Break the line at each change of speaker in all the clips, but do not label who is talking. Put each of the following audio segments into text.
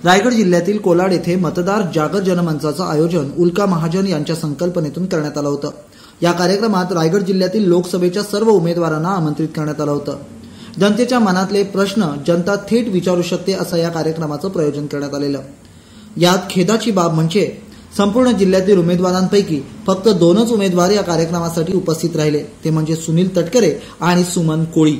रायगड जिल्ह्यातील कोलाड येथे मतदार जागर जनमंचाचं आयोजन उल्का महाजन यांच्या संकल्पनेतून करण्यात आलं होतं। या कार्यक्रमात रायगड जिल्ह्यातील लोकसभेच्या सर्व उमेदवारांना आमंत्रित करण्यात आलं होतं। जनतेच्या मनातले प्रश्न जनता थेट विचारू शकते असं या कार्यक्रमाचं प्रयोजन करण्यात आलेलं। यात खेदाची बाब म्हणजे संपूर्ण जिल्ह्यातील उमेदवारांपैकी फक्त 2च उमेदवार या कार्यक्रमासाठी उपस्थित राहिले, ते म्हणजे सुनील तटकरे आणि सुमन कोळी।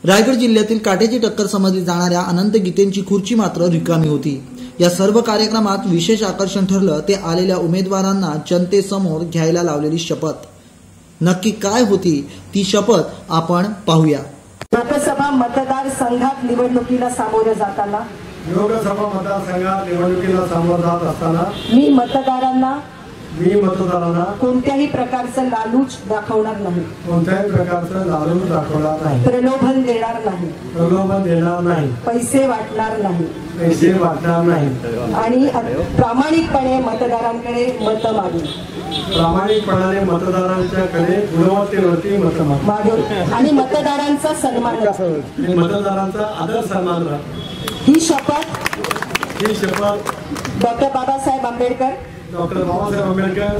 रायगड जिल्ह्यातील काटेची टक्कर समजली जाणाऱ्या अनंत गीतेंची खुर्ची मात्र रिकामी होती। या सर्व कार्यक्रमात विशेष आकर्षण ठरलं ते आलेल्या उमेदवारांना जनतेसमोर घ्यायला लावलेली शपथ। नक्की काय होती ती शपथ आपण पाहूया।
लोकसभा मतदारसंघात निवडणुकीला सामोरे जाताना सामोरं जात असताना मी मतदारांना कोणत्याही प्रकारचं लालूच दाखवणार नाही, प्रलोभन देणार नाही, पैसे वाटणार नाही आणि प्रामाणिकपणे मतदारांकडे मत मागेल आणि मतदारांचा सन्मान आदर सन्मान। ही शपथ डॉक्टर बाबासाहेब आंबेडकर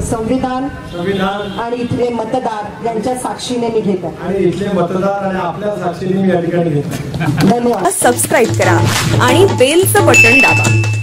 संविधान आणि इथले मतदार यांच्या साक्षीने मी घेतो आणि इथले मतदार आणि आपल्या साक्षीने मी या ठिकाणी घेतो। धन्यवाद।
सबस्क्राइब करा आणि बेलचं बटन दाबा।